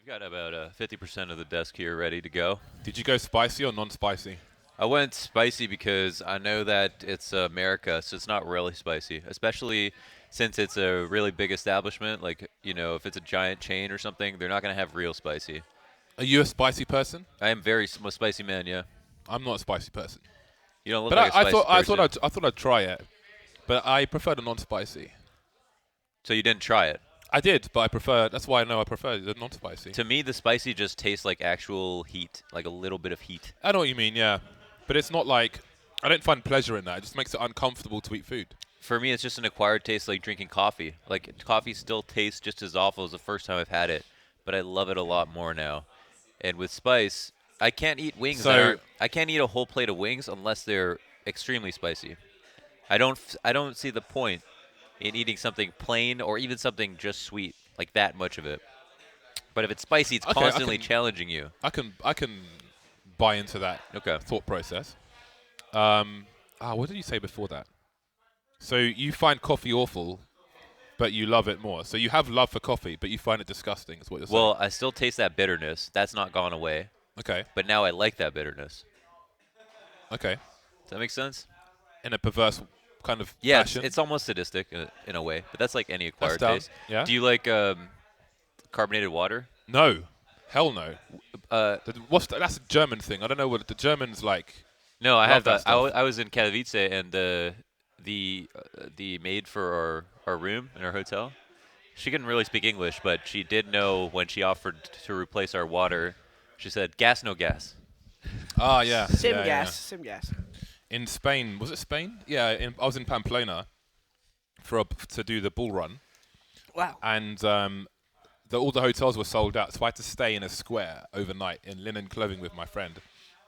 got about 50% of the desk here ready to go. Did you go spicy or non-spicy? I went spicy because I know that it's America, so it's not really spicy, especially since it's a really big establishment. Like, if it's a giant chain or something, they're not going to have real spicy. Are you a spicy person? I am very a spicy man, yeah. I'm not a spicy person. You don't look But like a I spicy thought person. I thought I'd try it. But I prefer the non-spicy. So you didn't try it. I did, but I prefer. That's why I know I prefer the non-spicy. To me, the spicy just tastes like actual heat, like a little bit of heat. I know what you mean, yeah. But it's not like I don't find pleasure in that. It just makes it uncomfortable to eat food. For me, it's just an acquired taste, like drinking coffee. Like coffee still tastes just as awful as the first time I've had it, but I love it a lot more now. And with spice, I can't eat wings. I can't eat a whole plate of wings unless they're extremely spicy. I don't see the point in eating something plain or even something just sweet, like that much of it. But if it's spicy, it's Okay, constantly challenging you. I can buy into that Okay. thought process. What did you say before that? So you find coffee awful, but you love it more. So you have love for coffee, but you find it disgusting. Is what you're saying? Well, I still taste that bitterness. That's not gone away. Okay. But now I like that bitterness. Okay. Does that make sense? In a perverse kind of Yeah, fashion. it's almost sadistic in a way, but that's like any acquired dumb. taste. Yeah. Do you like carbonated water? No. Hell no. Uh, That's a German thing. I don't know what the Germans like. no, I Love have that that. stuff. I was in Katowice, and the maid for our room in our hotel, she couldn't really speak English, but she did know when she offered to replace our water. She said, "Gas, no gas." Ah, yeah. Sim yeah, gas, yeah. sim gas. In Spain, was it Spain? Yeah, I was in Pamplona to do the bull run, Wow. and all the hotels were sold out, so I had to stay in a square overnight in linen clothing with my friend,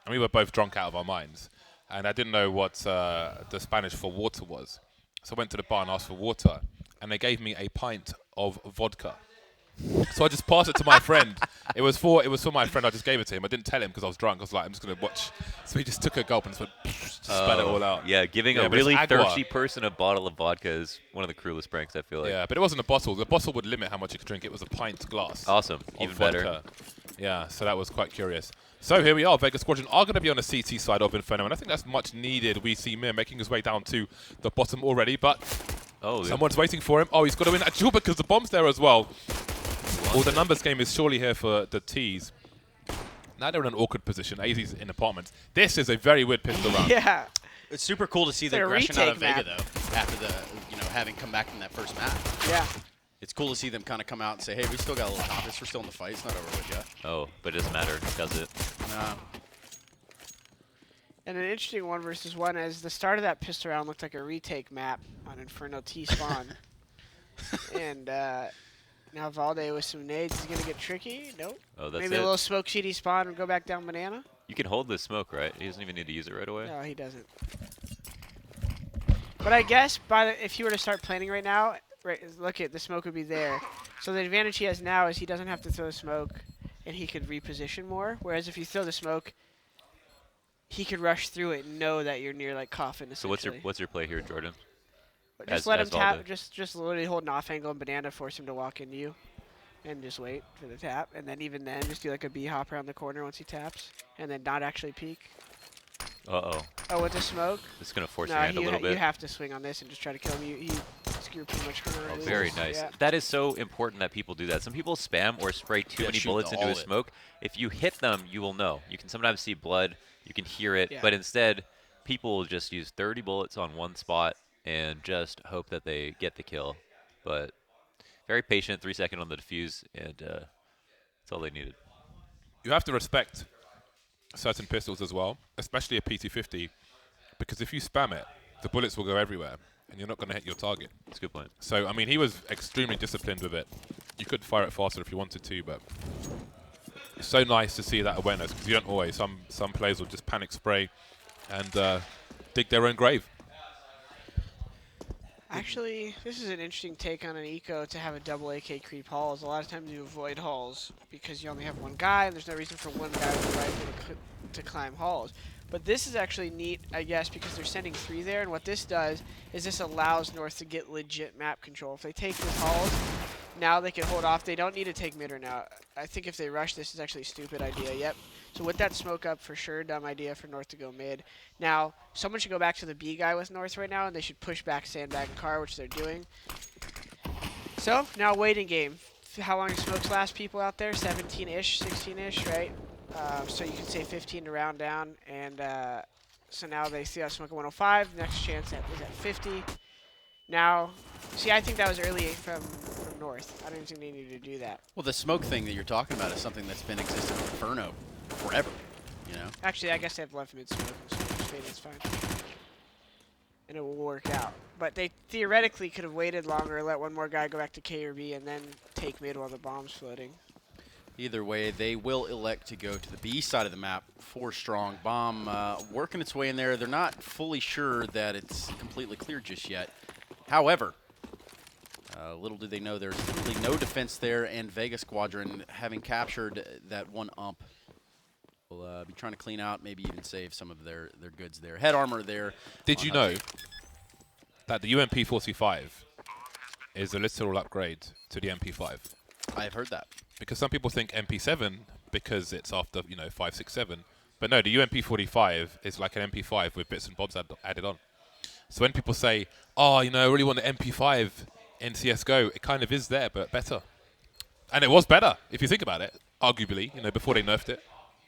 and we were both drunk out of our minds, and I didn't know what the Spanish for water was, so I went to the bar and asked for water, and they gave me a pint of vodka. So I just passed it to my friend. It was for my friend. I just gave it to him. I didn't tell him because I was drunk. I was like, I'm just gonna watch. So he just took a gulp and just went, just spat it all out. Yeah, giving Yeah, a but it's really agua. thirsty person a bottle of vodka is one of the cruelest pranks, I feel like. Yeah, but it wasn't a bottle. The bottle would limit how much you could drink. It was a pint glass. Awesome. of Even better. vodka. Yeah, so that was quite curious. So here we are. Vegas Squadron are going to be on the CT side of Inferno, and I think that's much needed. We see Mir making his way down to the bottom already, but Oh, someone's waiting for him. Oh, he's got to win that duel because the bomb's there as well. Well, the numbers game is surely here for the T's. Now they're in an awkward position. AZ's in apartments. This is a very weird pistol round. Yeah. It's super cool to see the It's a aggression out of retake Vega, map. though, after the, having come back from that first match. Yeah. It's cool to see them kind of come out and say, hey, we still got a little confidence. We're still in the fight. It's not over with yet. Oh, but it doesn't matter, does it? And an interesting 1v1 as the start of that pistol round looked like a retake map on Inferno T spawn. And now Valde with some nades is going to get tricky. Nope. Oh, that's Maybe it. a little smoke CD spawn and go back down banana. You can hold this smoke, right? He doesn't even need to use it right away. No, he doesn't. But I guess if he were to start planning right now, look at the smoke would be there. So the advantage he has now is he doesn't have to throw smoke, and he could reposition more. Whereas if you throw the smoke, he could rush through it and know that you're near like coffin. So what's your play here, Jordan? Just as- let him as tap. Valde? Just literally hold an off angle and banana, force him to walk into you, and just wait for the tap. And then even then, just do like a B hop around the corner once he taps, and then not actually peek. Uh-oh. Oh, with the smoke. This is going to force No, your hand a little you bit. have to swing on this and just try to kill him. You're pretty much going Oh, to very nice. Yeah. That is so important that people do that. Some people spam or spray too Yeah, many shoot bullets the into a all it. smoke. If you hit them, you will know. You can sometimes see blood. You can hear it. Yeah. But instead, people will just use 30 bullets on one spot and just hope that they get the kill. But very patient, 3 second on the defuse, and that's all they needed. You have to respect certain pistols as well, especially a PT-50, because if you spam it, the bullets will go everywhere, and you're not going to hit your target. That's a good point. So, I mean, he was extremely disciplined with it. You could fire it faster if you wanted to, but it's so nice to see that awareness, because you don't always. Some players will just panic spray and dig their own grave. Actually, this is an interesting take on an eco to have a double AK creep halls. A lot of times you avoid halls because you only have one guy, and there's no reason for one guy with a rifle to climb halls. But this is actually neat, I guess, because they're sending 3 there, and what this does is this allows North to get legit map control. If they take this halls, Now they can hold off. They don't need to take mid right now. I think if they rush, this is actually a stupid idea. Yep. So with that smoke up, for sure, dumb idea for North to go mid. Now, someone should go back to the B guy with North right now, and they should push back Sandbag and Car, which they're doing. So, now waiting game. How long do smokes last, people out there? 17-ish, 16-ish, right? So you can say 15 to round down, and so now they see us smoke at 105. Next chance is at 50. Now, see, I think that was early from North. I don't even think they needed to do that. Well, the smoke thing that you're talking about is something that's been existing on Inferno forever, you know? Actually, I guess they have left mid smoke, so it's fine. And it will work out. But they theoretically could have waited longer, let one more guy go back to K or B, and then take mid while the bomb's floating. Either way, they will elect to go to the B side of the map for strong. Bomb working its way in there. They're not fully sure that it's completely clear just yet. However, little do they know there's literally no defense there, and Vega Squadron, having captured that one ump, will be trying to clean out, maybe even save some of their goods there. Head armor there. Did you know that the UMP-45 is a literal upgrade to the MP5? I have heard that. Because some people think MP7 because it's after, 5, 6, 7. But no, the UMP-45 is like an MP5 with bits and bobs added on. So when people say, oh, I really want an MP5 in CSGO, it kind of is there, but better. And it was better, if you think about it, arguably, before they nerfed it.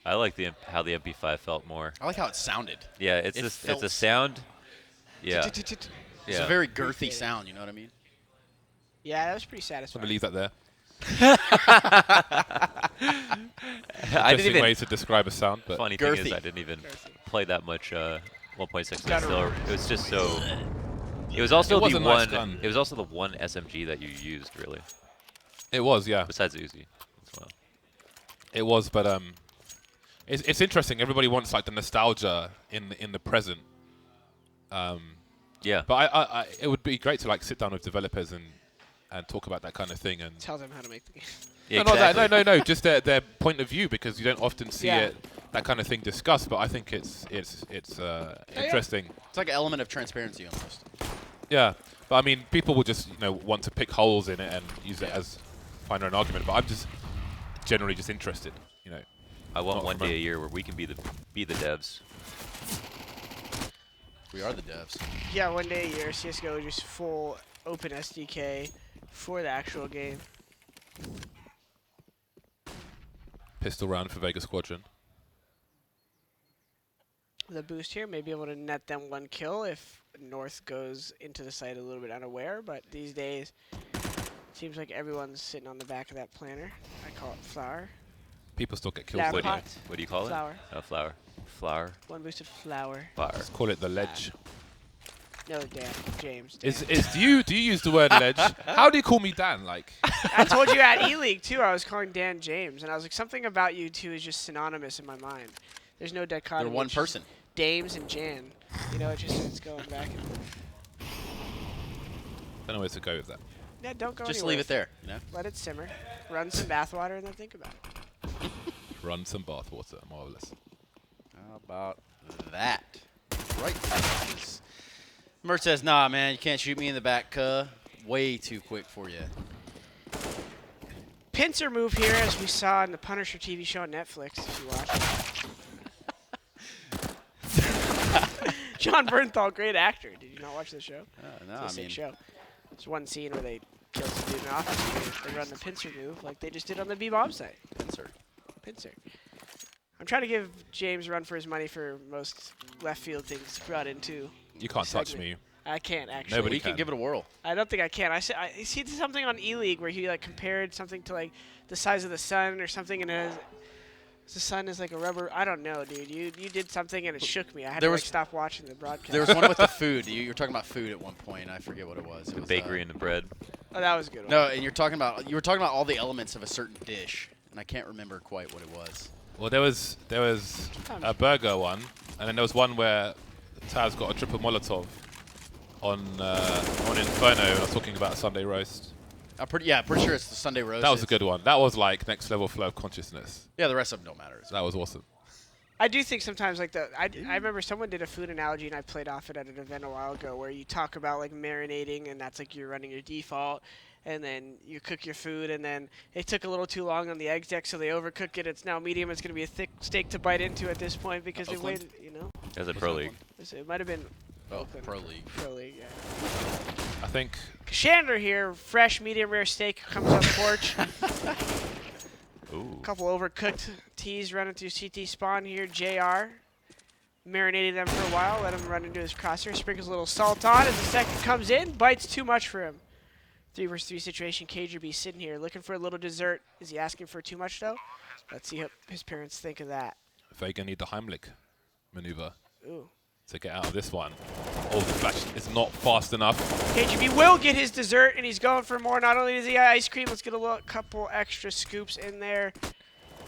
I like how the MP5 felt more. I like how it sounded. Yeah, it's a sound. Yeah. It's a very girthy sound, you know what I mean? Yeah, that was pretty I'm satisfying. going to leave that there. I didn't Interesting even. way to describe a sound, but Funny thing is, Girthy. I didn't even play that much 1.6. Still, it was just so. It was also It was the a nice one. gun. It was also the one SMG that you used, really, it was, yeah. besides Uzi as well. It was, but it's interesting. Everybody wants like the nostalgia in the present. Yeah. But I it would be great to like sit down with developers and talk about that kind of thing and. Tell them how to make the game. Yeah, No, exactly. not that. No. Just their point of view, because you don't often see Yeah. that kind of thing discussed. But I think it's interesting. It's like an element of transparency almost. Yeah, but I mean, people will just want to pick holes in it and use it as find an argument. But I'm just generally just interested. I want Not one from day a- a year where we can be the devs. We are the devs. Yeah, one day a year, CSGO is just full open SDK for the actual game. Pistol round for Vega Squadron. The boost here may be able to net them one kill if North goes into the site a little bit unaware, but these days, seems like everyone's sitting on the back of that planter. I call it flower. People still get kills. Lab There, pot. What do you call Flower. it? Oh, flower. Flower. One boosted flower. Fire. Let's call it the ledge. No, Dan. James. Dan. Do you use the word ledge? How do you call me Dan? Like, I told you at E-League, too, I was calling Dan James, and I was like, something about you two is just synonymous in my mind. There's no dichotomy. They're one it's just person. Dames and Jan. It's going back and don't know where to go with that. yeah, don't go Just anywhere leave with it there, you know? Let it simmer. Run some bathwater and then think about it. Run some bathwater. Marvelous. How about that? Right. Mert says, nah, man, you can't shoot me in the back, cuh. Way too quick for you. Pincer move here, as we saw in the Punisher TV show on Netflix, if you watch. John Bernthal, great actor. Did you not watch the show? No, It's a I sick mean, show. There's one scene where they kill some dude in an office. They run the pincer move like they just did on the B-Bomb site. Pincer. Pincer. I'm trying to give James a run for his money for most left field things brought into. You can't touch segment. me. I can't actually. Nobody We can can. give it a whirl. I don't think I can. I see something on E-League where he like compared something to like the size of the sun or something, and the sun is like a rubber. I don't know, dude. You did something and it shook me. I had There to was- like stop watching the broadcast. There was one with the food. You were talking about food at one point. I forget what it was. It The was, bakery and the bread. Oh, that was a good one. No, and you were talking about all the elements of a certain dish, and I can't remember quite what it was. Well, there was a burger one, and then there was one where Taz got a triple Molotov on Inferno. I was talking about a Sunday roast. I'm pretty sure it's the Sunday roast. That was a It's- good one. That was like next level flow of consciousness. Yeah, the rest of them don't matter. That was awesome. I do think sometimes like I remember someone did a food analogy and I played off it at an event a while ago where you talk about like marinating and that's like you're running your default, and then you cook your food, and then it took a little too long on the egg deck, so they overcook it. It's now medium. It's going to be a thick steak to bite into at this point because they Oakland? waited, you know. As a pro league. It might have been Oh, Oakland. Pro League. Pro League, yeah. I think Chandler here, fresh medium rare steak comes up porch. Ooh. Couple overcooked teas running through CT spawn here. JR marinated them for a while, let him run into his crosshair, sprinkles a little salt on as the second comes in, bites too much for him. 3 versus 3 situation, KGB sitting here looking for a little dessert. Is he asking for too much though? Let's see what his parents think of that. Vega need the Heimlich maneuver Ooh. to get out of this one. Oh, the flash is not fast enough. KGB will get his dessert, and he's going for more. Not only does he got ice cream, let's get a little, couple extra scoops in there.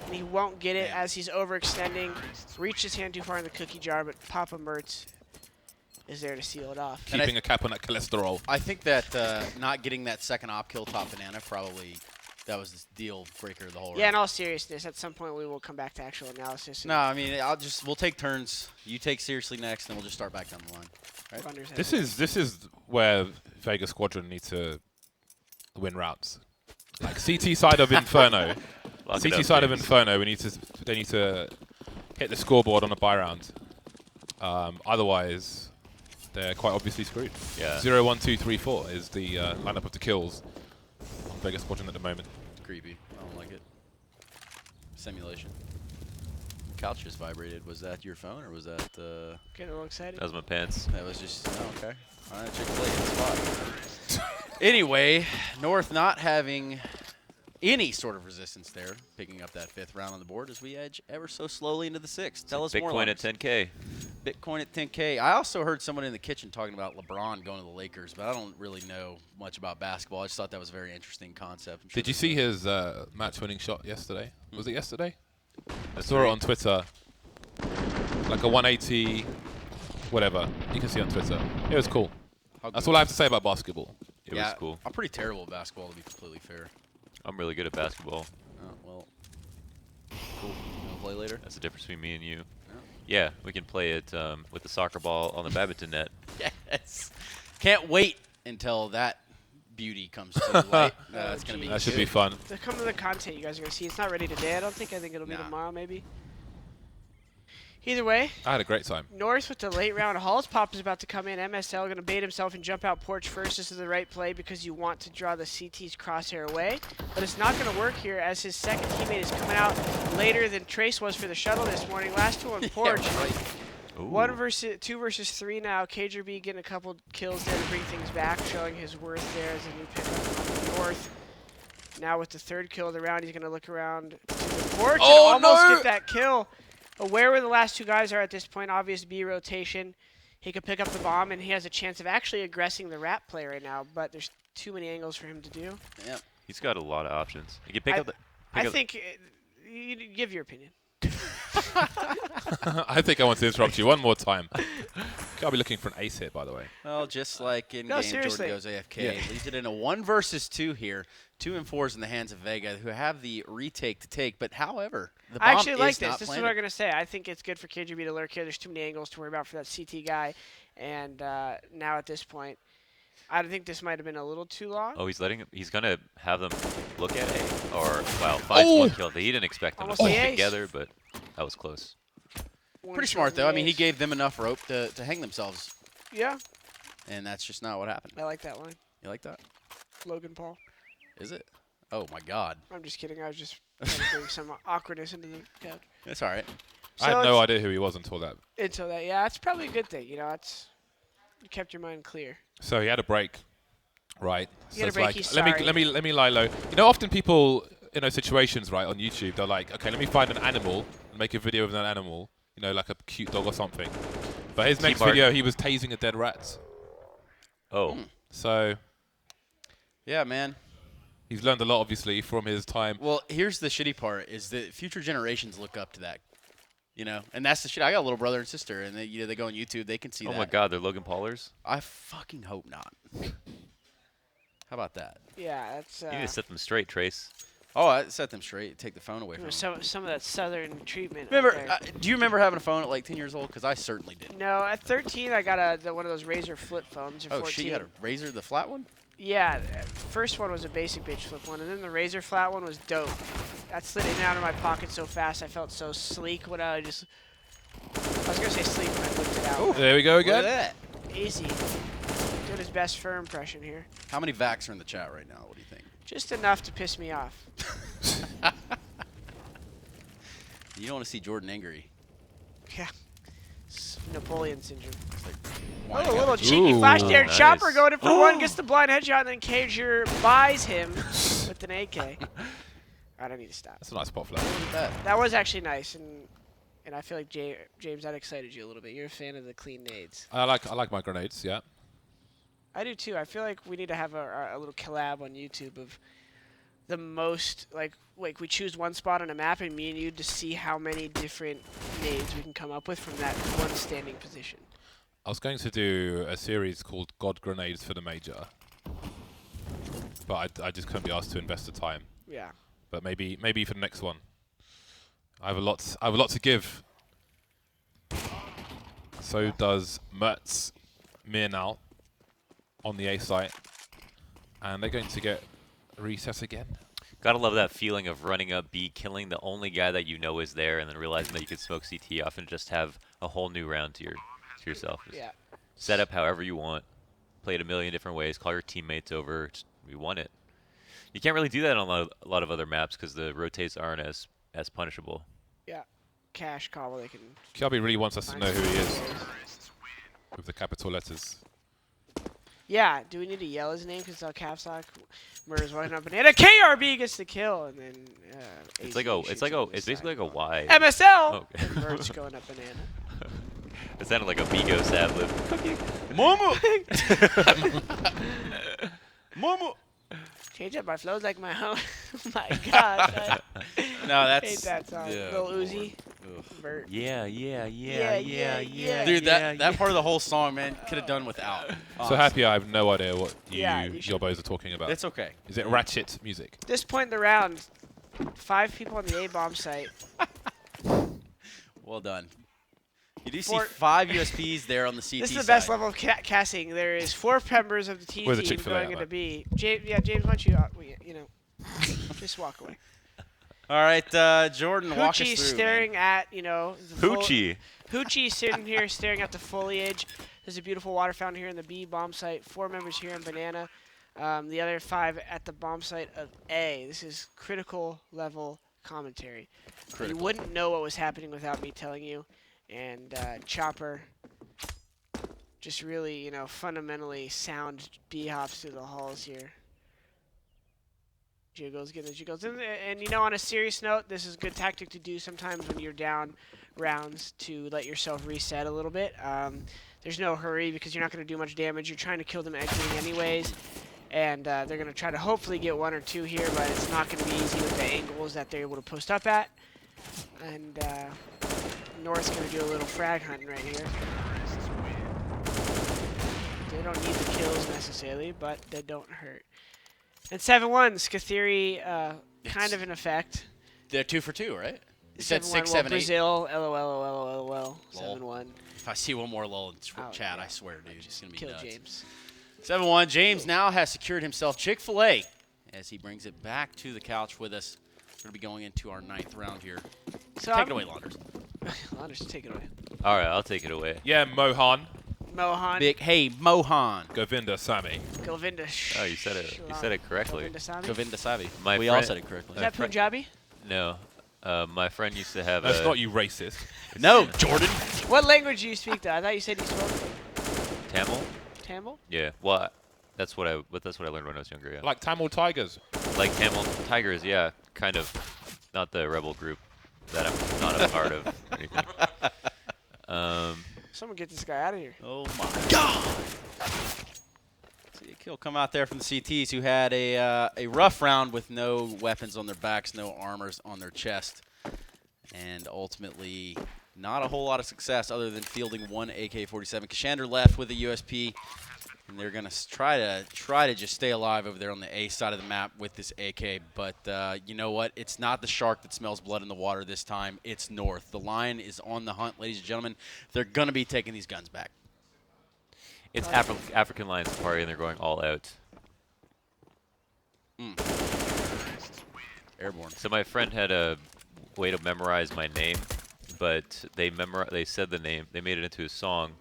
And he won't get it as he's overextending. Reached his hand too far in the cookie jar, but Papa Mertz is there to seal it off. Keeping a cap on that cholesterol. I think that not getting that second op kill top banana probably that was the deal breaker of the whole Yeah, in round. all seriousness, at some point we will come back to actual analysis. No, I mean we'll take turns. You take seriously next, and we'll just start back down the line. Right? This is where Vega Squadron need to win routes. Like CT side of Inferno. Lock it CT up, side of James. Inferno, they need to hit the scoreboard on a buy round. Otherwise, they're quite obviously screwed. Yeah. 0, 1, 2, 3, 4 is the lineup of the kills on Vega Squadron at the moment. Creepy. I don't like it. Simulation. Couch just vibrated. Was that your phone or was that? Getting a little excited. That was my pants. That was just okay. All right, Chick-fil-A in the spot. Anyway, North not having any sort of resistance there, picking up that 5th round on the board as we edge ever so slowly into the 6th. Tell us more. Bitcoin Lux. at 10K. Bitcoin at 10K. I also heard someone in the kitchen talking about LeBron going to the Lakers, but I don't really know much about basketball. I just thought that was a very interesting concept. I'm sure Did you there's see his match-winning shot yesterday? Was it yesterday? I That's saw it great. on Twitter. Like a 180, whatever. You can see on Twitter. It was cool. how That's good- all I have to say about basketball. It yeah, was cool. I'm pretty terrible at basketball, to be completely fair. I'm really good at basketball. Oh, well, cool. You want to play later? That's the difference between me and you. Yeah, we can play it with the soccer ball on the badminton net. Yes. Can't wait until that beauty comes to light. It's going to be That should good. be fun. The come to the content you guys are gonna see. It's not ready today. I don't think. I think it'll be Nah. tomorrow, maybe. Either way, I had a great time. North with the late round. Halls Pop is about to come in. MSL going to bait himself and jump out porch first. This is the right play because you want to draw the CT's crosshair away. But it's not going to work here as his second teammate is coming out later than Trace was for the shuttle this morning. Last two on porch. Yeah, right. Ooh. 2 versus 3 now. KGB getting a couple kills there to bring things back, showing his worth there as a new pickup on the North. Now with the 3rd kill of the round, he's going to look around to the porch Oh, and almost no! get that kill. Aware where the last 2 guys are at this point, obvious B rotation. He could pick up the bomb, and he has a chance of actually aggressing the rat play right now, but there's too many angles for him to do. Yep. He's got a lot of options. You can pick up the. I think you give your opinion. I think I want to interrupt you one more time. I'll be looking for an ace hit, by the way. Well, just like in No, game, seriously. Jordan goes AFK. Yeah. Leaves it in a 1 versus 2 here. 2 and 4s in the hands of Vega, who have the retake to take. But however, the bomb I actually like is this. not This is what planted. I'm going to say. I think it's good for KGB to lurk here. There's too many angles to worry about for that CT guy. And now at this point, I think this might have been a little too long. Oh, he's gonna have them look at A. Or wow, 5-1 kill. He didn't expect them Almost to the stick ace. together, but that was close. One Pretty shot smart, in though. the I mean, he ace. gave them enough rope to hang themselves. Yeah, And that's just not what happened. I like that line. You like that? Logan Paul. Is it? Oh, my God. I'm just kidding. I was just trying to bring some awkwardness into the couch. That's all right. I had So no it's- idea who he was until that. Until that, yeah, it's probably a good thing. You know, you kept your mind clear. So he had a break, right? He had a it's break, like, he's let sorry. me lie low. You know, often people in those situations, right, on YouTube, they're like, okay, let me find an animal and make a video of that animal. You know, like a cute dog or something. But his next T-Bart. video, he was tasing a dead rat. Oh, So Yeah, man. he's learned a lot, obviously, from his time. Well, here's the shitty part is that future generations look up to that. You know, and that's the shit. I got a little brother and sister, and they go on YouTube. They can see oh that. my God, they're Logan Paulers. I fucking hope not. How about that? Yeah, that's You need to set them straight, Trace. Oh, I set them straight. Take the phone away from them. some of that southern treatment. up Remember? there. Do you remember having a phone at like 10 years old? Because I certainly did. No, at 13, I got one of those Razor flip phones. Or Oh, 14. she had a Razor, the flat one. Yeah, first one was a basic bitch flip one, and then the razor flat one was dope. That slid in and out of my pocket so fast, I felt so sleek when I was gonna say sleek when I whipped it out. There we go Look at again. that. Easy. Doing his best fur impression here. How many Vax are in the chat right now? What do you think? Just enough to piss me off. You don't want to see Jordan angry. Yeah. It's Napoleon syndrome. It's like, Oh, why a you little gotta- cheeky flash there. nice. Chopper going in for one, gets the blind headshot, and then Cager buys him with an AK. I don't need to stop. That's a nice spot flash. Look at that. That was actually nice, and I feel like James, that excited you a little bit. You're a fan of the clean nades. I like my grenades. Yeah. I do too. I feel like we need to have a little collab on YouTube of the most like we choose one spot on a map, and me and you to see how many different nades we can come up with from that one standing position. I was going to do a series called God Grenades for the Major, but I just couldn't be asked to invest the time. Yeah. But maybe for the next one. I have a lot to give. So does Mertz Mirnal on the A site, and they're going to get recess again. Gotta love that feeling of running up B, killing the only guy that you know is there, and then realizing that you can smoke CT off and just have a whole new round to yourself. Just Yeah. set up however you want. Play it a million different ways. Call your teammates over. We won it. You can't really do that on a lot of other maps because the rotates aren't as punishable. Yeah. Cash call where they can. Kiabi really wants us to know who he is with the capital letters. Yeah. Do we need to yell his name because it's all caps lock? Murder's walking up banana. KRB gets the kill, and then It's AZ like shoots it's him in the basically like a side. Y. MSL. Oh. And Mertz going up banana. It sounded like a Bigo Savlib. Momo! Momo! Change up my flows like my home. Oh my gosh. No, I that's hate that song. yeah, Lil Lord. Uzi. Ugh. Bert. Yeah. Dude, that part of the whole song, man, could have done without. So honestly. happy I have no idea what Yeah, you should- your boys are talking about. It's okay. Is it ratchet music? At this point in the round, 5 people on the A-bomb site. Well done. You do see Four- 5 USPs there on the CT This is the best side. level of casting. There is 4 members of the T Where's the team Chick-fil-A going at, into man? B. James, James, why don't you, just walk away. All right, Jordan, walk us Hoochie through. staring at, the full- Hoochie. Hoochie sitting here staring at the foliage. There's a beautiful water fountain here in the B bomb site. 4 members here in Banana. The other 5 at the bomb site of A. This is critical level commentary. Critical. You wouldn't know what was happening without me telling you. And Chopper just really, fundamentally sound B hops through the halls here. Jiggles, getting the jiggles. And on a serious note, this is a good tactic to do sometimes when you're down rounds to let yourself reset a little bit. There's no hurry because you're not going to do much damage. You're trying to kill them exiting anyways. And they're going to try to hopefully get 1 or 2 here, but it's not going to be easy with the angles that they're able to post up at. And North's going to do a little frag hunting right here. They don't need the kills necessarily, but they don't hurt. And 7-1, Skathiri kind of in effect. They're 2 for 2, right? You said 7-1, 6, well, 7, 8. Brazil, LOL, 7-1. If I see one more lull in Oh, chat, yeah. I swear, dude, it's going to be Kill nuts. James. 7-1. James now has secured himself Chick-fil-A as he brings it back to the couch with us. We're going to be going into our 9th round here. So Take it away, Launders. Launders, take it away. All right, I'll take it away. Yeah, Mohan, Mohan, Big, hey, Mohan. Govinda, Sami. Govinda. Oh, you said it. You said it correctly. Govinda Sami? Govinda Savi. My We all friend- said it correctly. Is that Punjabi? No, my friend used to have That's a not you racist. No, Jordan. What language do you speak, though? I thought you said you spoke Tamil. Tamil? Yeah. Well, that's what I learned when I was younger. Yeah. Like Tamil Tigers. Like Tamil Tigers. Yeah. Kind of. Not the rebel group that I'm not a part of. Or anything. Someone get this guy out of here. Oh, my God. See a kill come out there from the CTs who had a rough round with no weapons on their backs, no armors on their chest. And ultimately, not a whole lot of success other than fielding 1 AK-47. Kashander left with a USP, and they're going to try to just stay alive over there on the A side of the map with this AK. But you know what? It's not the shark that smells blood in the water this time. It's North. The Lion is on the hunt, ladies and gentlemen. They're going to be taking these guns back. It's African Lions Party, and they're going all out. Airborne. So my friend had a way to memorize my name, but they said the name. They made it into a song,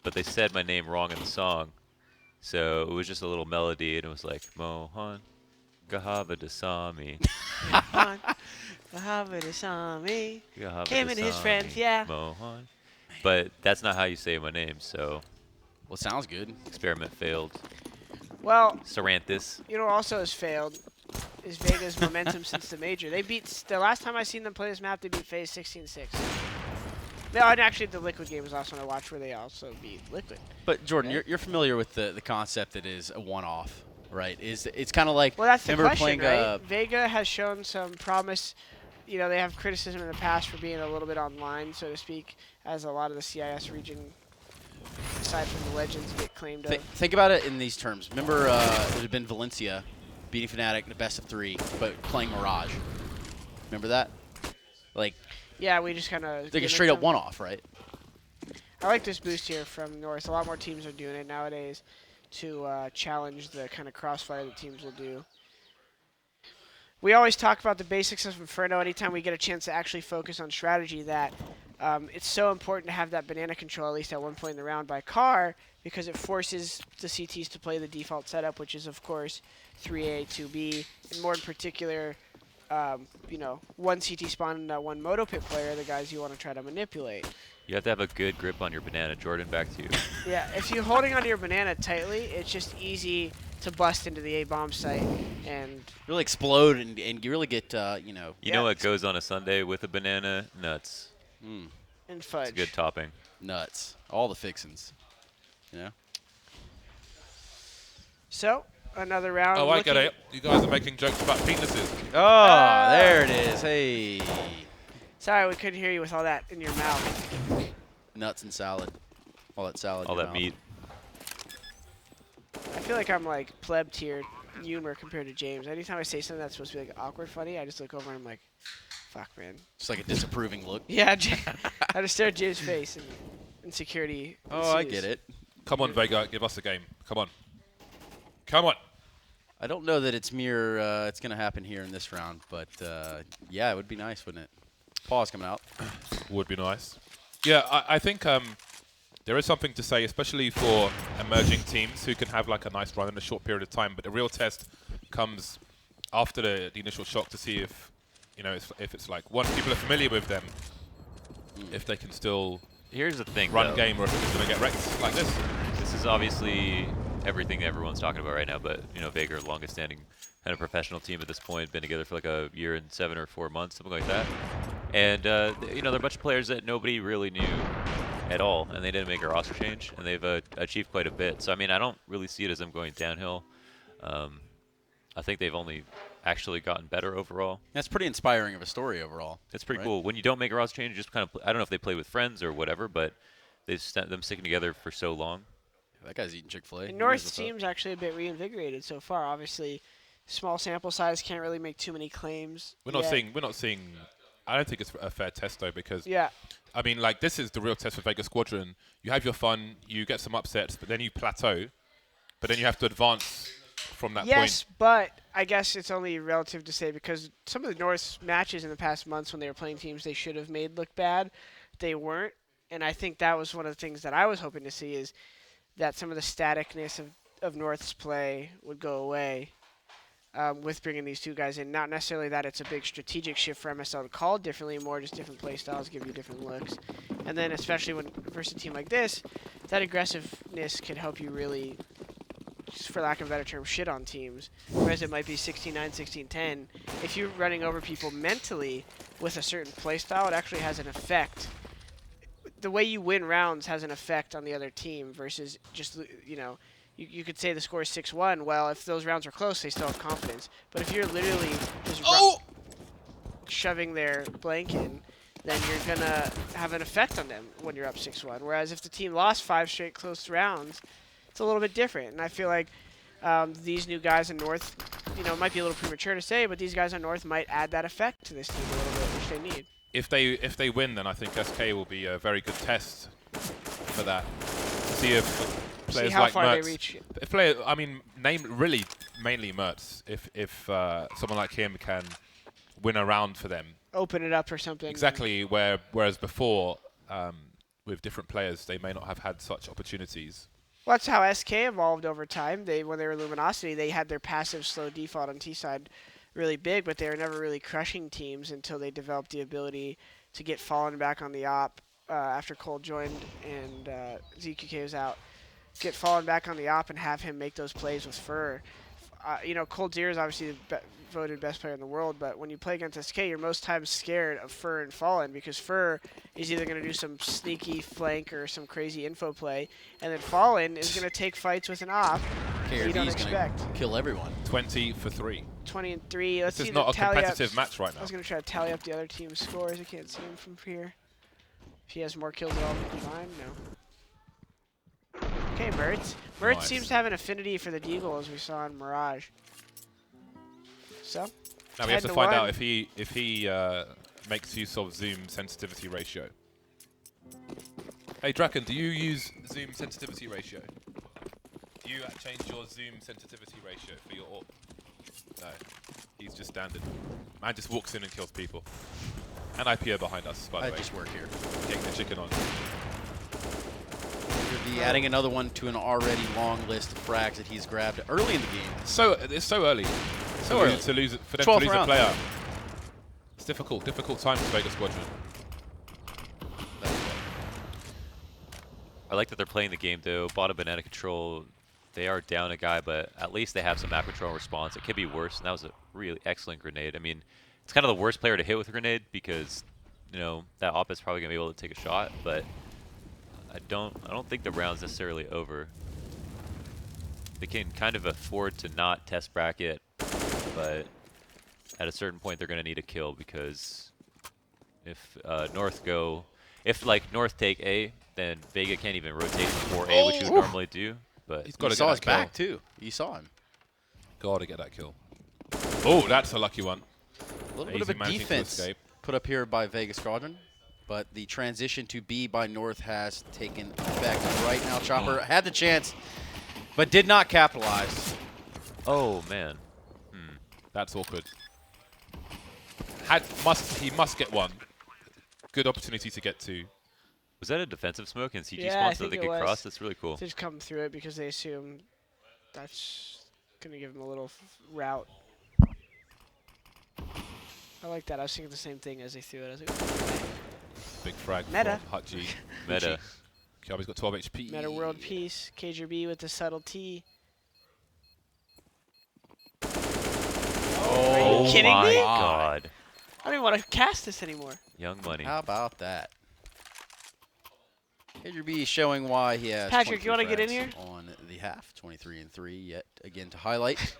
but they said my name wrong in the song. So it was just a little melody, and it was like Mohan Gahavadasami. Mohan Gahavadasami. Him and his friends, yeah. Mohan. But that's not how you say my name, so Well, sounds good. experiment failed. Well, Saranthus. you know, also has failed is Vega's momentum since the major. They beat the last time I seen them play this map, they beat FaZe 16-6. No, and actually the Liquid game was last one I watched where they also beat Liquid. But Jordan, Okay. you're familiar with the concept that is a one-off, right? It's kind of like Well, that's the remember question, playing right? Vega has shown some promise. You know, they have criticism in the past for being a little bit online, so to speak, as a lot of the CIS region, aside from the Legends, get claimed of. Think about it in these terms. Remember, there had been Valencia beating Fnatic in the best of 3, but playing Mirage. Remember that? Like, Yeah, we just kind of. like a straight-up one-off, right? I like this boost here from North. A lot more teams are doing it nowadays to challenge the kind of crossfire that teams will do. We always talk about the basics of Inferno anytime we get a chance to actually focus on strategy, that it's so important to have that banana control at least at one point in the round by car, because it forces the CTs to play the default setup, which is, of course, 3A, 2B, and more in particular, you know, one CT spawn and one Moto Pit player, the guys you want to try to manipulate. You have to have a good grip on your banana. Jordan, back to you. Yeah, if you're holding onto your banana tightly, it's just easy to bust into the A bomb site and Really explode and you really get, you know. You Yeah. know what goes on a Sunday with a banana? Nuts. and fudge. It's a good topping. Nuts. All the fixins. You know? So another round. Oh, I looking- get it. You guys are making jokes about penises. Oh, there it is. Hey. Sorry, we couldn't hear you with all that in your mouth. Nuts and salad. All that salad. in All your that mouth. meat. I feel like I'm like pleb tier humor compared to James. Anytime I say something that's supposed to be like awkward funny, I just look over and I'm like, fuck, man. Just like a disapproving look. Yeah, I just stare at James' face and insecurity. Oh, I ensues. get it. Come on, Vega, give us a game. Come on. Come on. I don't know that it's it's going to happen here in this round, but yeah, it would be nice, wouldn't it? Pause coming out. Would be nice. Yeah, I think there is something to say, especially for emerging teams who can have like a nice run in a short period of time. But the real test comes after the initial shock to see if, you know, if it's like once people are familiar with them, if they can still Here's the thing, run though. game or if it's going to get wrecked like this. This is obviously everything everyone's talking about right now, but, you know, Vega, longest standing kind of professional team at this point, been together for like a year and 7 or 4 months, something like that. And, you know, they're a bunch of players that nobody really knew at all, and they didn't make a roster change, and they've achieved quite a bit. So, I mean, I don't really see it as them going downhill. I think they've only actually gotten better overall. That's pretty inspiring of a story overall. It's pretty right? cool. When you don't make a roster change, you just kind of, I don't know if they play with friends or whatever, but they've them sticking together for so long. That guy's eating Chick-fil-A. And He knows North what's up. seems actually a bit reinvigorated so far. Obviously, small sample size, can't really make too many claims. We're not yet. seeing. I don't think it's a fair test though, because Yeah. I mean, like, this is the real test for Vega Squadron. You have your fun, you get some upsets, but then you plateau, but then you have to advance from that Yes, point. but I guess it's only relative to say, because some of the North's matches in the past months when they were playing teams they should have made look bad, they weren't. And I think that was one of the things that I was hoping to see, is that some of the staticness of North's play would go away with bringing these two guys in. Not necessarily that it's a big strategic shift for MSL to call differently, more just different play styles give you different looks. And then especially when versus a team like this, that aggressiveness can help you really, just for lack of a better term, shit on teams. Whereas it might be 16-9, 16-10. If you're running over people mentally with a certain play style, it actually has an effect. The way you win rounds has an effect on the other team versus just, you know, you could say the score is 6-1. Well, if those rounds are close, they still have confidence. But if you're literally just shoving their blank in, then you're going to have an effect on them when you're up 6-1. Whereas if the team lost 5 straight close rounds, it's a little bit different. And I feel like these new guys in North, you know, it might be a little premature to say, but these guys in North might add that effect to this team a little bit, which they need. If they win, then I think SK will be a very good test for that. See if players See how like far Mertz, they reach. I mean, name really mainly Mertz. If someone like him can win a round for them, Open it up or something. exactly. Whereas before, with different players, they may not have had such opportunities. Well, that's how SK evolved over time. When they were Luminosity, they had their passive slow default on T side really big, but they were never really crushing teams until they developed the ability to get Fallen back on the op after Cole joined and ZQK was out. Get Fallen back on the op and have him make those plays with Fur. Cold Zero is obviously the voted best player in the world, but when you play against SK, you're most times scared of Fur and Fallen because Fur is either going to do some sneaky flank or some crazy info play, and then Fallen is going to take fights with an op you don't KRV's expect. going to kill everyone. 20 for 3. 20 and 3. Let's This see is not the a tally competitive ups. match right I now. was going to try to tally up the other team's scores. I can't see him from here. If he has more kills at all than combined, no. Okay, Mertz. Mertz Nice. seems to have an affinity for the Deagle, as we saw in Mirage. So, Now we have 10 to find 1. out if he makes use of zoom sensitivity ratio. Hey Draken, do you use zoom sensitivity ratio? Do you change your zoom sensitivity ratio for your AWP? No, he's just standard. Man just walks in and kills people. And IPO behind us, by the I way. just work here. Getting the chicken on. He'll be adding another one to an already long list of frags that he's grabbed early in the game. It's so early. So early. To lose for them 12th to lose round. a player. It's difficult time for Vegas Squadron. I like that they're playing the game though. Bottom banana control, they are down a guy, but at least they have some map control response. It could be worse, and that was a really excellent grenade. I mean, it's kind of the worst player to hit with a grenade because, that op is probably gonna be able to take a shot, but I don't think the round's necessarily over. They can kind of afford to not test bracket, but at a certain point they're gonna need a kill because if North take A, then Vega can't even rotate for A, which you would normally do. But He's got You to saw get his that kill. back, too. You saw him. Got to get that kill. Oh, that's a lucky one. A little bit of Easy a managing to defense escape. put up here by Vegas Squadron, but the transition to B by North has taken effect right now. Chopper had the chance, but did not capitalize. oh man, That's awkward. He must get one. Good opportunity to get two. was that a defensive smoke and CG Yeah, I spawn so think they it could was. cross? That's really cool. They just come through it because they assume that's going to give them a little route. I like that. I was thinking the same thing as they threw it. I was like, Big frag Meta. from Hutchie. Meta. Kirby's got 12 HP. Meta World Peace. KGB with the subtle T. Oh, Are you kidding my me? God, I don't even want to cast this anymore. Young Money. How about that? KGB showing why he has Patrick, you 23 wanna get in frags here? on the half, 23 and 3 yet again to highlight.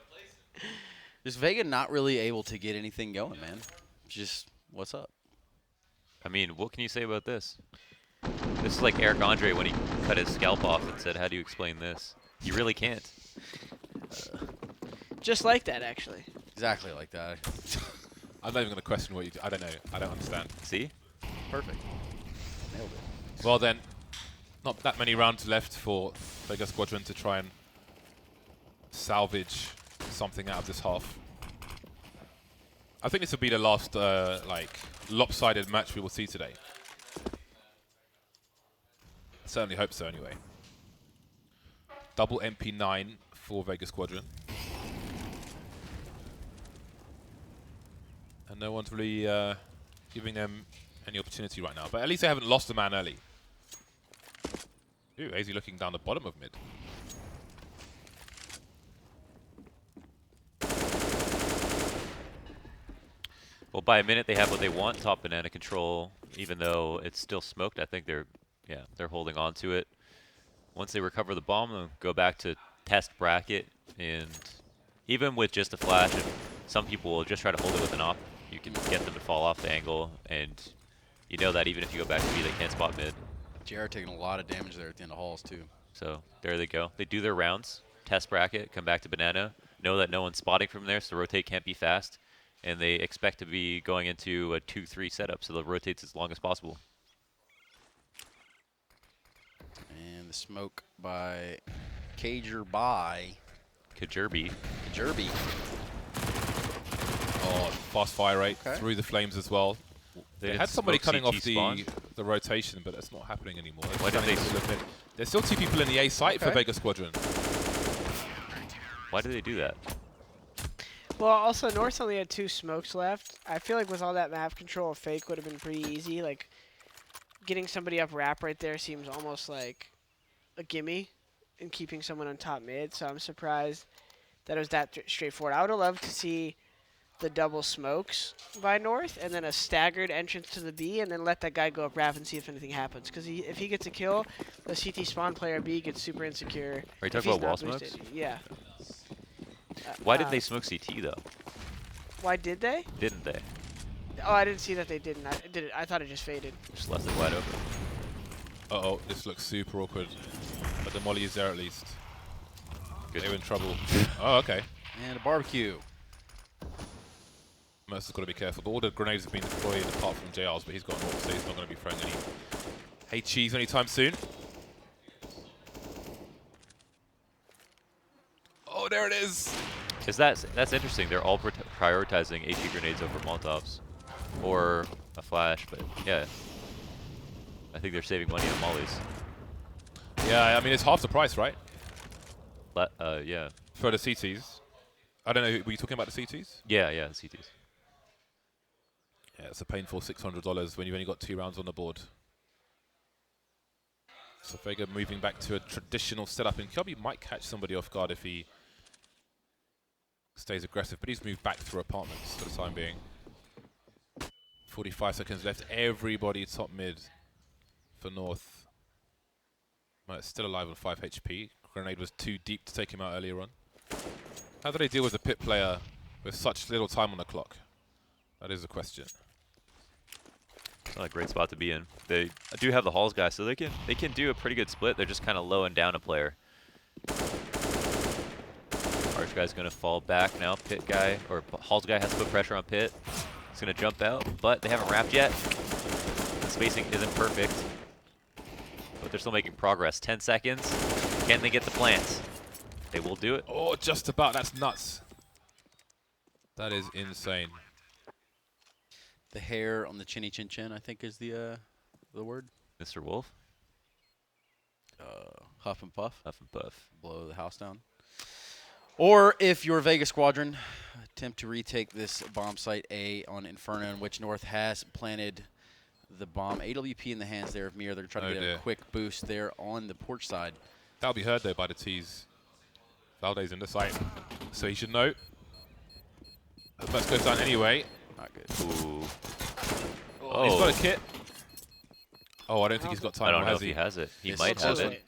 Just Vega not really able to get anything going, man. Just what's up? I mean, what can you say about this? This is like Eric Andre when he cut his scalp off and said, "How do you explain this?" You really can't. Just like that, actually. Exactly like that. I'm not even going to question what you do. I don't know. I don't understand. See? Perfect. Nailed it. Well then, not that many rounds left for Vegas Squadron to try and salvage something out of this half. I think this will be the last lopsided match we will see today. Certainly hope so anyway. Double MP9 for Vegas Squadron. And no one's really giving them any opportunity right now. But at least they haven't lost a man early. Ooh, AZ looking down the bottom of mid. Well, by a minute they have what they want, top banana control. Even though it's still smoked, I think they're holding on to it. Once they recover the bomb, they'll go back to test bracket, and even with just a flash, and some people will just try to hold it with an op. You can get them to fall off the angle, and you know that even if you go back to B, they can't spot mid. JR taking a lot of damage there at the end of halls too. So there they go. They do their rounds, test bracket, come back to banana, know that no one's spotting from there, so the rotate can't be fast, and they expect to be going into a 2-3 setup, so they'll rotate as long as possible. And the smoke by Cager by Kajerby. Jerby. Oh, fast fire rate Okay. through the flames as well. They didn't had somebody smoke cutting CT off spawn? the rotation, but that's not happening anymore. Why did they There's still 2 people in the A site for Okay. Vega Squadron. Why did they do that? Well, also North only had 2 smokes left. I feel like with all that map control, a fake would have been pretty easy. Like getting somebody up ramp right there seems almost like a gimme in keeping someone on top mid. So I'm surprised that it was that straightforward. I would have loved to see the double smokes by North and then a staggered entrance to the B and then let that guy go up ramp and see if anything happens. Because if he gets a kill, the CT spawn player B gets super insecure. Are you if talking he's about wall not smokes? boosted. Yeah. Why did they smoke CT though? Why did they? Didn't they? Oh, I didn't see that they didn't. I thought it just faded. Just left it wide open. Uh-oh, this looks super awkward. But the molly is there at least. Good. They're in trouble. Oh, okay. And a barbecue. Mercer's got to be careful. But all the grenades have been deployed apart from JR's, but he's got an AWP, so he's not going to be throwing any hay cheese anytime soon. Oh, there it is. Because that's interesting. They're all prioritizing AG grenades over Molotovs, or a flash. But yeah, I think they're saving money on mollies. Yeah, I mean, it's half the price, right? Yeah, For the CTs. I don't know, were you talking about the CTs? yeah, CTs. Yeah, it's a painful $600 when you've only got 2 rounds on the board. So Vega moving back to a traditional setup, and Kyobi might catch somebody off guard if he stays aggressive, but he's moved back through apartments for the time being. 45 seconds left. Everybody top mid for North. Well, it's still alive on 5 HP. Grenade was too deep to take him out earlier on. How do they deal with a pit player with such little time on the clock? That is a question. It's not a great spot to be in. They do have the Halls guy, so they can do a pretty good split. They're just kind of lowing down a player. Arch guy's gonna fall back now. Pit guy or Halls guy has to put pressure on Pit. He's gonna jump out, but they haven't wrapped yet. The spacing isn't perfect, but they're still making progress. 10 seconds. Can they get the plants? They will do it. Oh, just about. That's nuts. That is insane. The hair on the chinny chin chin, I think, is the word. Mr. Wolf, Huff and puff. Huff and Puff. Blow the house down. Or if you're Vega Squadron, attempt to retake this bomb site A on Inferno, in which North has planted the bomb. AWP in the hands there of Mir. They're trying to get a quick boost there on the porch side. That'll be heard, though, by the T's. Valdez in the site, so he should know. Let's go down anyway. Not good. Ooh. Oh, he's got a kit. Oh, I don't think he's got time. I don't know has if he has it. He Yes, might he have does. it.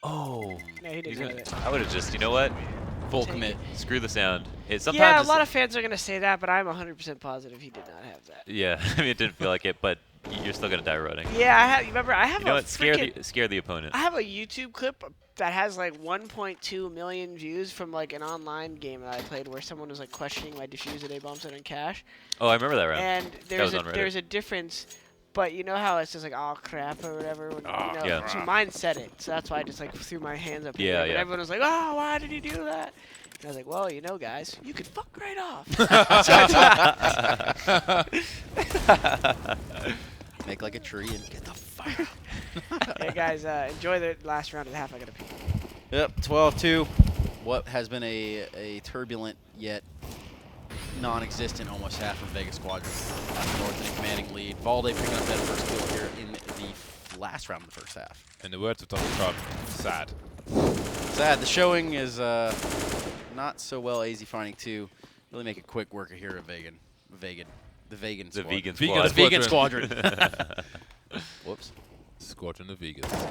Oh. No, he He's didn't gonna, have it. I would have just, you know what? Full Take commit. Screw the sound. It sometimes Yeah, a it's- lot of fans are going to say that, but I'm 100% positive he did not have that. Yeah, I mean, it didn't feel like it, but you're still gonna die running. Yeah, remember, I have You know a what? Scare the opponent. I have a YouTube clip that has like 1.2 million views from like an online game that I played where someone was like questioning my defuse at A-bomb set on cash. Oh, I remember that round. And was on Reddit. there's a difference, but you know how it's just like, oh crap or whatever. When, you know, Yeah. So mine said it, so that's why I just like threw my hands up. in the Yeah, air, but yeah. everyone was like, oh, why did you do that? And I was like, well, you know, guys, you could fuck right off. Make like a tree and get the fuck out. Hey guys, enjoy the last round of the half. I gotta pee. Yep, 12-2. What has been a turbulent yet non-existent almost half of Vega Squadron. North in a commanding lead. Valde picking up that first kill here in the last round of the first half. In the words of Donald Trump, sad. Sad. The showing is not so well. AZ finding two. Really make a quick work here at Vegan. The vegan The squad. vegan Vegan squad. Vegan squadron. Whoops. Squadron of vegans.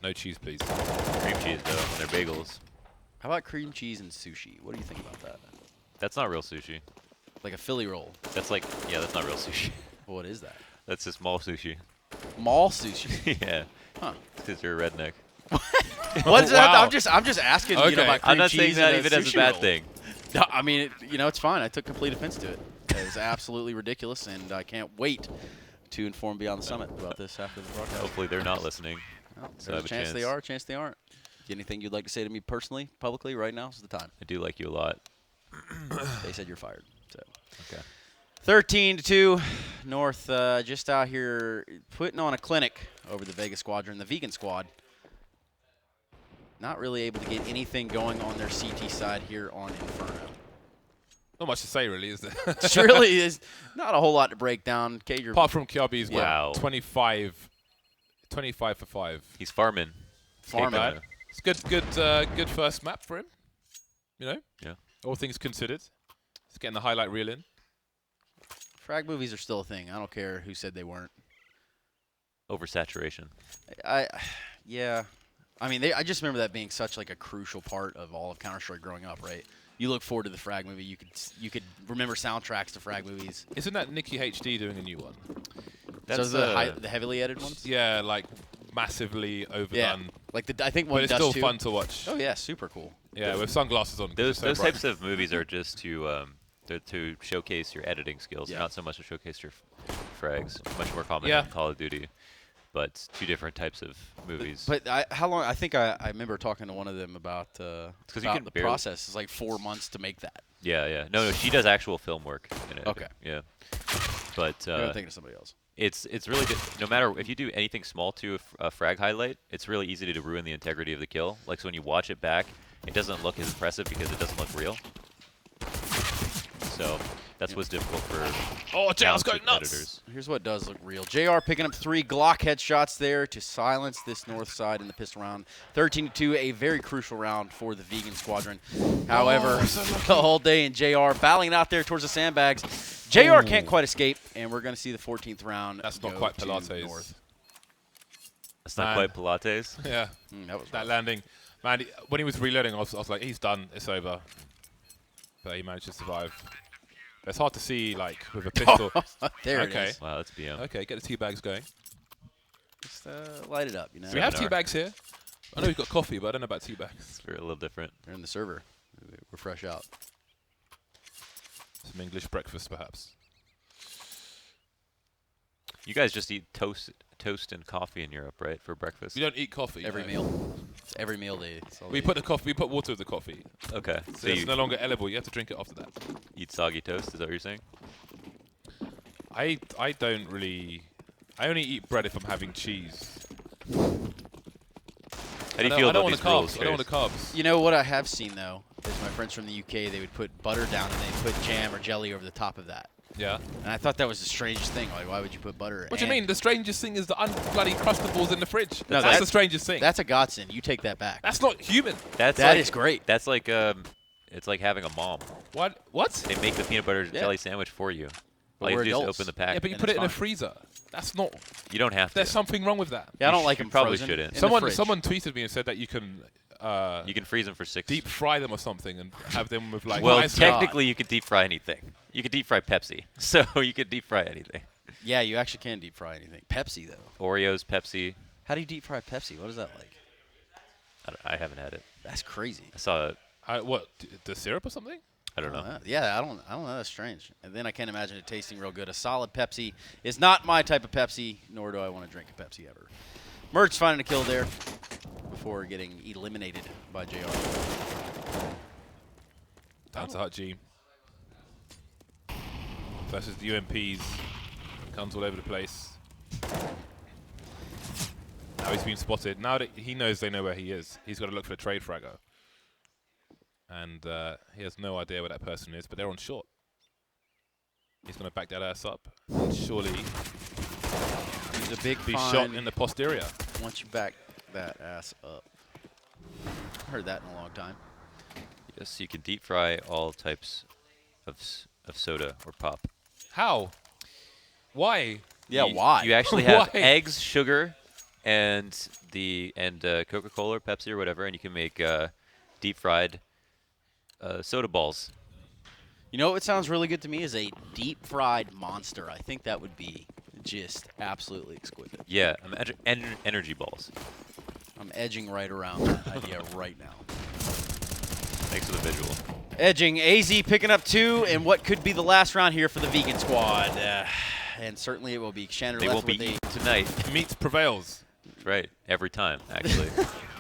No cheese, please. Cream cheese though on their bagels. How about cream cheese and sushi? What do you think about that? That's not real sushi. Like a Philly roll. That's like, yeah, that's not real sushi. What is that? That's just mall sushi. Mall sushi. Yeah. Huh. Because you're a redneck. What is that? Wow. I'm just asking. You know, Okay. about cream I'm not saying cheese that and even as a sushi bad roll. thing. No, I mean, it's fine. I took complete offense to it. It was absolutely ridiculous, and I can't wait to inform Beyond the Summit about this after the broadcast. Hopefully they're not listening. Well, So there's I have a a chance they chance. are, a chance they aren't. Anything you'd like to say to me personally, publicly, right now is the time. I do like you a lot. They said you're fired. So Okay. 13-2, North just out here putting on a clinic over the Vegas Squadron, the Vegan Squad. Not really able to get anything going on their CT side here on Inferno. Not much to say, really, is there? It really is not a whole lot to break down. Cager, Apart from Kiabi's Wow. 25 for 5. He's farming. farming. Taking Bad. It's good first map for him. You know? Yeah. All things considered. He's getting the highlight reel in. Frag movies are still a thing. I don't care who said they weren't. Oversaturation. Yeah. I mean, I just remember that being such like a crucial part of all of Counter-Strike growing up, right? You look forward to the frag movie. You could remember soundtracks to frag movies. Isn't that Nikki HD doing a new one? So the heavily edited ones. Yeah, like massively overdone. Like I think one But it's does still too. fun to watch. Oh yeah, super cool. Yeah, with sunglasses on. 'cause Those it's so those bright. types of movies are just to showcase your editing skills, Yeah. not so much to showcase your frags. Much more common Yeah. in Call of Duty, but two different types of movies. But how long? I think I remember talking to one of them about 'cause you can the barely- process. It's like 4 months to make that. yeah. No, she does actual film work in it. Okay. Yeah. But I'm thinking of somebody else. it's really good. No matter if you do anything small to a frag highlight, it's really easy to ruin the integrity of the kill. Like, so when you watch it back, it doesn't look as impressive because it doesn't look real. So that's what's difficult for Oh, JR's going talented nuts. editors. Here's what does look real. JR picking up 3 Glock headshots there to silence this north side in the pistol round. 13-2, a very crucial round for the Vegan Squadron. However, the whole day in JR battling out there towards the sandbags. JR can't quite escape, and we're going to see the 14th round. That's not go quite to Pilates. North. That's not Man. quite Pilates. Yeah, That was that rough. landing. Man, when he was reloading, I was like, he's done. It's over. But he managed to survive. It's hard to see, like, with a pistol. There Okay. it is. Wow, that's BM. Okay, get the tea bags going. Just light it up, you know. Do we have Seminar. tea bags here? I know we've got coffee, but I don't know about tea bags. It's a little different. They're in the server. We're fresh out. Some English breakfast, perhaps. You guys just eat toast and coffee in Europe, right, for breakfast? We don't eat coffee. Every no. meal. It's every meal they. We put water with the coffee. Okay. So So it's you no longer edible. You have to drink it after that. eat soggy toast? Is that what you're saying? I don't really. I only eat bread if I'm having cheese. How do you feel I about don't want these the carbs. rules, I don't want the Trace? carbs. You know what I have seen though is my friends from the UK. They would put butter down and they put jam or jelly over the top of that. Yeah. And I thought that was the strangest thing. Like, why would you put butter? What do you and- mean? The strangest thing is the unbloody crustables in the fridge. No, That's the strangest thing. That's a godsend. You take that back. That's not human. That That is great. That's like it's like having a mom. What? What? They make the peanut butter Yeah. jelly sandwich for you. But All you we're have to do is adults. open the pack. Yeah, but you and put it it's in a fine. freezer. That's not. You don't have to. There's something wrong with that. Yeah, I don't You like should- them probably frozen shouldn't. in the Someone fridge. tweeted me and said that you can You can freeze them for 6. deep fry them or something and have them with like. well, ice God. technically, you could deep fry anything. You could deep fry Pepsi, so you could deep fry anything. Yeah, you actually can deep fry anything. Pepsi though. Oreos, Pepsi. How do you deep fry Pepsi? What is that like? I haven't had it. That's crazy. I saw it. What? The syrup or something? I don't know. Yeah, I don't know. That's strange. And then I can't imagine it tasting real good. A solid Pepsi is not my type of Pepsi, nor do I want to drink a Pepsi ever. Merch finding a kill there before getting eliminated by JR. Down to Hut G. Versus the UMPs. Guns all over the place. Now he's been spotted. Now that he knows they know where he is, he's got to look for a trade fragger. And he has no idea where that person is, but they're on short. He's going to back that ass up. And surely He's a big be find shot in the posterior. once you back that ass up. Heard that in a long time. Yes, you can deep fry all types of soda or pop. How? Why? Yeah, You- why? You actually have Why? eggs, sugar, and Coca-Cola or Pepsi or whatever, and you can make deep fried soda balls. You know what sounds really good to me is a deep fried Monster. I think that would be just absolutely exquisite. Yeah, energy balls. I'm edging right around that idea right now. Thanks for the visual. Edging, AZ picking up 2 in what could be the last round here for the Vegan Squad. And certainly it will be. Chandler They left won't be with eaten tonight. Meat prevails. right every time, actually.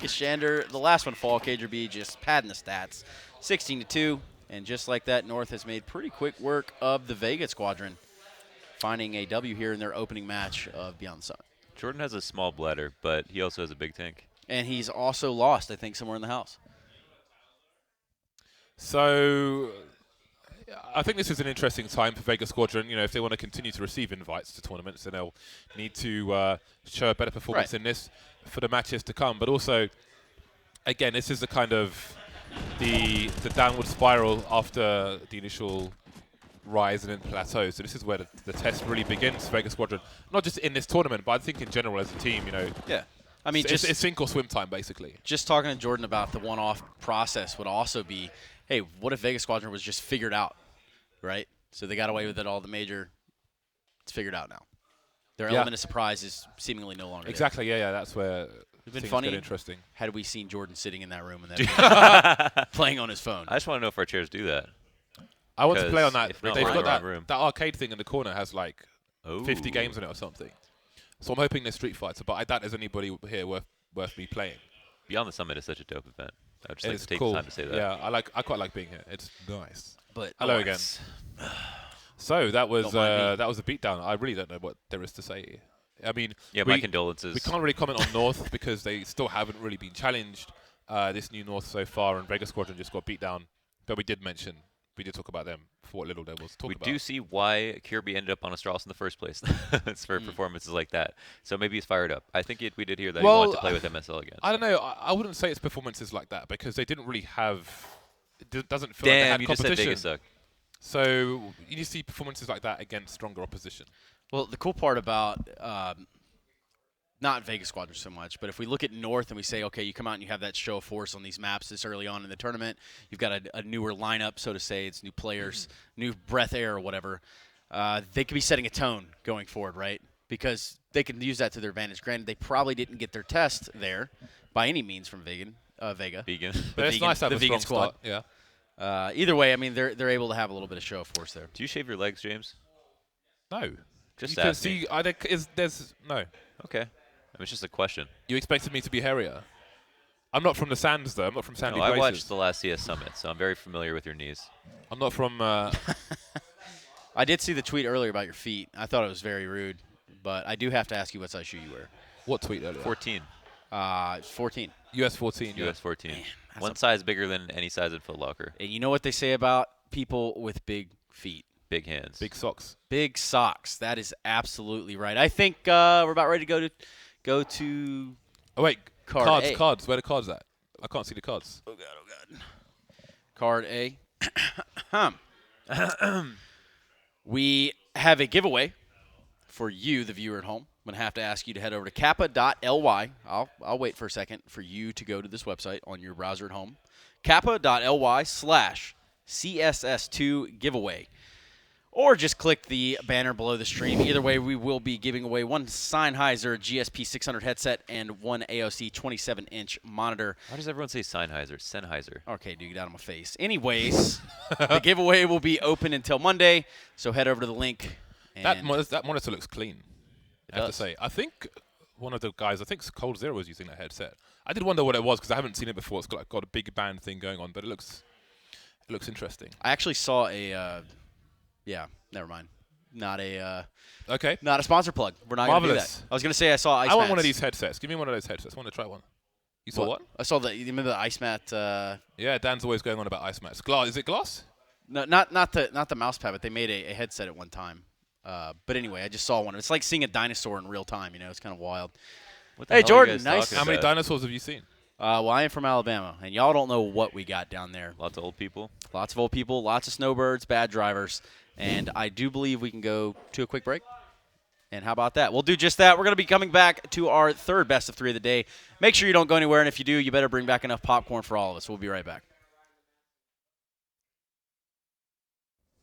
Kishander, the last one fall, KJB just padding the stats. 16-2, and just like that, North has made pretty quick work of the Vega squadron, finding a W here in their opening match of Beyond the Sun. Jordan has a small bladder, but he also has a big tank. And he's also lost, I think, somewhere in the house. So I think this is an interesting time for Vega Squadron. You know, if they want to continue to receive invites to tournaments, then they'll need to show a better performance in this for the matches to come. But also, again, this is the kind of the downward spiral after the initial rise and then plateau. So this is where the test really begins for Vega Squadron. Not just in this tournament, but I think in general as a team, you know. Yeah. I mean, it's sink or swim time, basically. Just talking to Jordan about the one-off process would also be, hey, what if Vega Squadron was just figured out, right? So they got away with it all the major. It's figured out now. Their element of surprise is seemingly no longer Exactly, yeah, that's where been things funny. get interesting. Had we seen Jordan sitting in that room and then playing on his phone? I just want to know if our chairs do that. I want to play on that. If not, They've we're in got the that, wrong room. that arcade thing in the corner has like Oh. 50 games in it or something. So I'm hoping there's Street Fighter, but I doubt there's anybody here worth me playing. Beyond the Summit is such a dope event. I would just like It's to take cool. the time to say that. Yeah, I quite like being here. It's nice. But Hello again. So that was Don't mind me. that was a beatdown. I really don't know what there is to say. I mean, Yeah, my condolences. we can't really comment on North because they still haven't really been challenged. This new North so far, and Vega Squadron just got beat down. But we did talk about them for what little there was to talk We about. do see why Kirby ended up on Astralis in the first place. It's for performances like that. So maybe he's fired up. I think we did hear that he wanted to play with MSL again. I don't know. I wouldn't say it's performances like that because they didn't really have. It doesn't feel like Damn, they had you just said competition. Vegas suck. So you need to see performances like that against stronger opposition. Well, the cool part about not Vegas Squadron so much, but if we look at North and we say, okay, you come out and you have that show of force on these maps this early on in the tournament, you've got a newer lineup, so to say, it's new players, new breath air or whatever, they could be setting a tone going forward, right? Because they can use that to their advantage. Granted, they probably didn't get their test there by any means from Vega. Vegan. But it's vegan- nice to have the a vegan strong squad. start. Yeah. Either way, I mean, they're able to have a little bit of show of force there. Do you shave your legs, James? No. Just you can ask me. see. There's no. Okay. I mean, it's just a question. You expected me to be hairier. I'm not from the sands though. I'm not from sandy No, I places. watched the last CS Summit, so I'm very familiar with your knees. I'm not from. I did see the tweet earlier about your feet. I thought it was very rude, but I do have to ask you what size shoe you wear. What tweet earlier? 14. 14. US 14. US 14. that's One size bigger than any size in Foot Locker. And you know what they say about people with big feet? Big hands. Big socks. Big socks. That is absolutely right. I think we're about ready to go to. Oh wait, Card A. cards. Where are the cards at? I can't see the cards. Oh god. Card A. We have a giveaway for you, the viewer at home. I'm gonna have to ask you to head over to kappa.ly. I'll wait for a second for you to go to this website on your browser at home. kappa.ly/CSS2 giveaway. Or just click the banner below the stream. Either way, we will be giving away one Sennheiser GSP 600 headset and one AOC 27-inch monitor. Why does everyone say Sennheiser? Sennheiser. Okay, dude, get out of my face. Anyways, the giveaway will be open until Monday, so head over to the link. That And monitor looks clean. I have to does. say. I think one of the guys, I think Cold Zero, was using that headset. I did wonder what it was because I haven't seen it before. It's got a big band thing going on, but it looks interesting. I actually saw a yeah, never mind. Not a Okay. sponsor plug. We're not going to do that. Marvelous. I was going to say I saw Ice I want Mats. one of these headsets. Give me one of those headsets. I want to try one. You saw what? I saw you remember the Ice Mat Yeah, Dan's always going on about ice mats. Glass? Is it glass? No, not the mouse pad, but they made a headset at one time. But anyway, I just saw one. It's like seeing a dinosaur in real time. You know, it's kind of wild. What the Hey, hell are you Jordan, guys nice. talking How many about? dinosaurs have you seen? Well, I am from Alabama, and y'all don't know what we got down there. Lots of old people. Lots of old people, lots of snowbirds, bad drivers, and I do believe we can go to a quick break. And how about that? We'll do just that. We're going to be coming back to our third best of three of the day. Make sure you don't go anywhere, and if you do, you better bring back enough popcorn for all of us. We'll be right back.